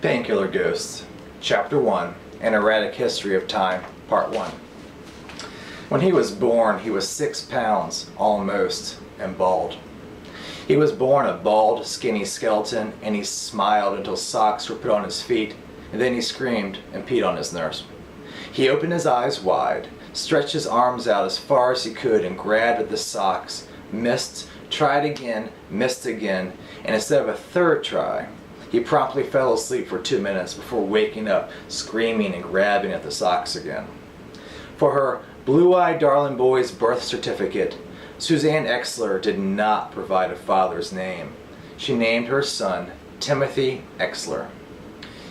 Painkiller Ghosts, Chapter 1, An Erratic History of Time, Part 1. When he was born, he was 6 pounds, almost, and bald. He was born a bald, skinny skeleton, and he smiled until socks were put on his feet, and then he screamed and peed on his nurse. He opened his eyes wide, stretched his arms out as far as he could, and grabbed at the socks, missed, tried again, missed again, and instead of a third try, he promptly fell asleep for 2 minutes before waking up, screaming and grabbing at the socks again. For her blue-eyed darling boy's birth certificate, Suzanne Exler did not provide a father's name. She named her son Timothy Exler.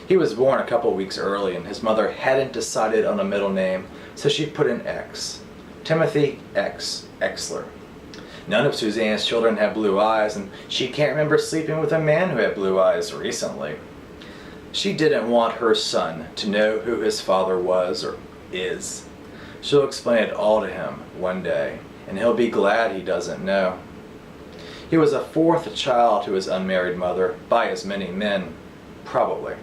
He was born a couple weeks early, and his mother hadn't decided on a middle name, so she put an X. Timothy X. Exler. None of Suzanne's children had blue eyes, and she can't remember sleeping with a man who had blue eyes recently. She didn't want her son to know who his father was or is. She'll explain it all to him one day, and he'll be glad he doesn't know. He was a fourth child to his unmarried mother, by as many men, probably.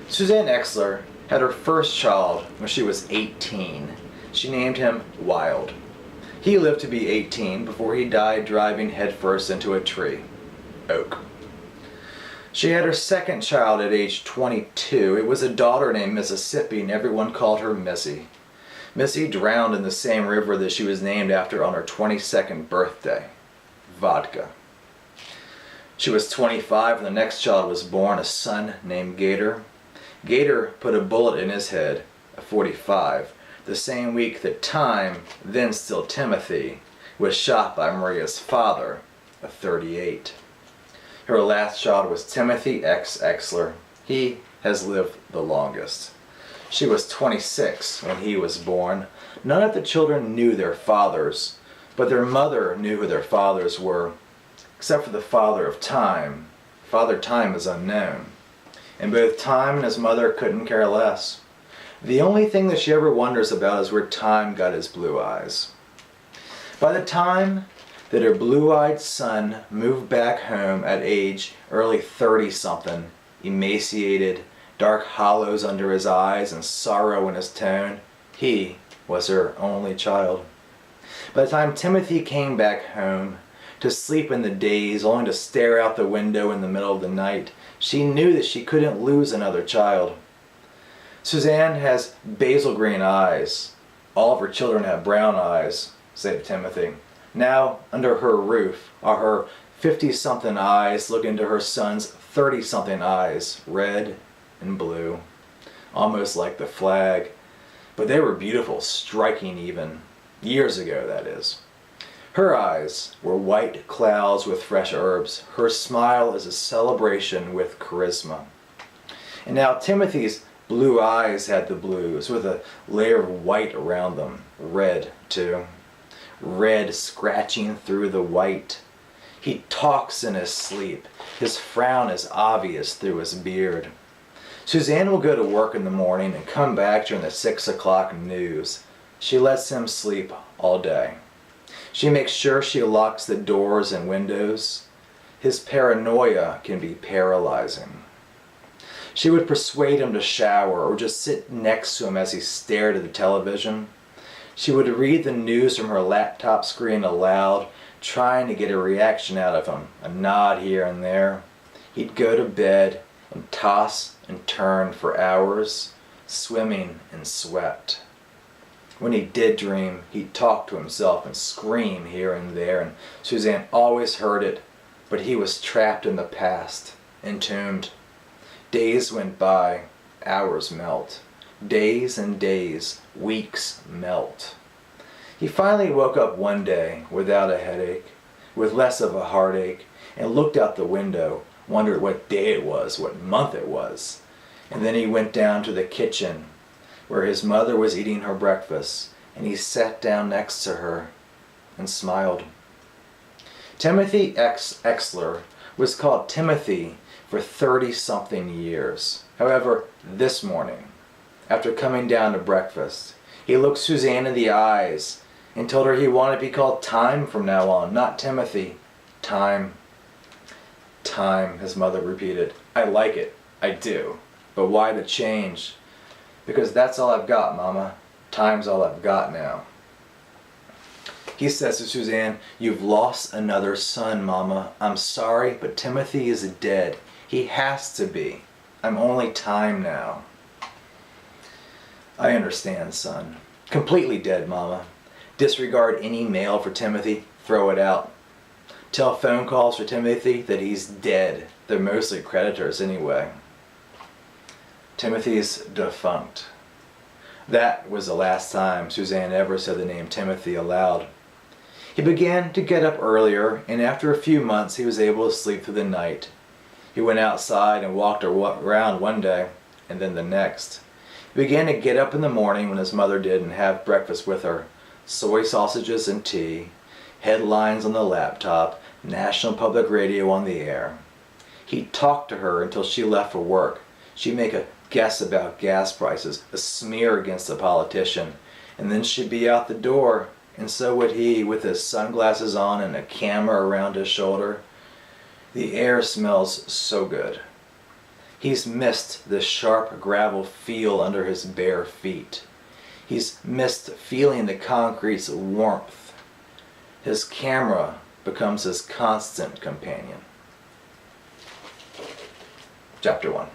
Suzanne Exler had her first child when she was 18. She named him Wild. He lived to be 18 before he died driving headfirst into a tree. Oak. She had her second child at age 22. It was a daughter named Mississippi, and everyone called her Missy. Missy drowned in the same river that she was named after on her 22nd birthday. Vodka. She was 25 when the next child was born, a son named Gator. Gator put a bullet in his head, at 45, the same week that Thyme, then still Timothy, was shot by Maria's father, at 38. Her last child was Timothy X. Exler. He has lived the longest. She was 26 when he was born. None of the children knew their fathers, but their mother knew who their fathers were, except for the father of Thyme. Father Thyme is unknown, and both Thyme and his mother couldn't care less. The only thing that she ever wonders about is where Thyme got his blue eyes. By the time that her blue-eyed son moved back home at age early 30-something, emaciated, dark hollows under his eyes and sorrow in his tone, he was her only child. By the time Timothy came back home to sleep in the days, only to stare out the window in the middle of the night, she knew that she couldn't lose another child. Suzanne has basil green eyes. All of her children have brown eyes, save Timothy. Now, under her roof, are her 50-something eyes looking into her son's 30-something eyes, red and blue, almost like the flag. But they were beautiful, striking even. Years ago, that is. Her eyes were white clouds with fresh herbs. Her smile is a celebration with charisma. And now Timothy's blue eyes had the blues, with a layer of white around them. Red, too. Red scratching through the white. He talks in his sleep. His frown is obvious through his beard. Suzanne will go to work in the morning and come back during the 6 o'clock news. She lets him sleep all day. She makes sure she locks the doors and windows. His paranoia can be paralyzing. She would persuade him to shower or just sit next to him as he stared at the television. She would read the news from her laptop screen aloud, trying to get a reaction out of him, a nod here and there. He'd go to bed and toss and turn for hours, swimming in sweat. When he did dream, he'd talk to himself and scream here and there, and Suzanne always heard it, but he was trapped in the past, entombed. Days went by, hours melt. Days and days, weeks melt. He finally woke up one day without a headache, with less of a heartache, and looked out the window, wondered what day it was, what month it was. And then he went down to the kitchen, where his mother was eating her breakfast, and he sat down next to her and smiled. Timothy X. Exler was called Timothy for 30-something years. However, this morning, after coming down to breakfast, he looked Suzanne in the eyes and told her he wanted to be called Thyme from now on, not Timothy. Thyme. Thyme, his mother repeated. I like it. I do. But why the change? Because that's all I've got, Mama. Time's all I've got now. He says to Suzanne, "You've lost another son, Mama. I'm sorry, but Timothy is dead. He has to be. I'm only Time now." "I understand, son. Completely dead, Mama. Disregard any mail for Timothy. Throw it out. Tell phone calls for Timothy that he's dead. They're mostly creditors anyway." Timothy's defunct. That was the last time Suzanne ever said the name Timothy aloud. He began to get up earlier, and after a few months he was able to sleep through the night. He went outside and walked around one day, and then the next. He began to get up in the morning when his mother did and have breakfast with her. Soy sausages and tea, headlines on the laptop, National Public Radio on the air. He'd talk to her until she left for work. She'd make a guess about gas prices, a smear against the politician, and then she'd be out the door, and so would he, with his sunglasses on and a camera around his shoulder. The air smells so good. He's missed the sharp gravel feel under his bare feet. He's missed feeling the concrete's warmth. His camera becomes his constant companion. Chapter 1.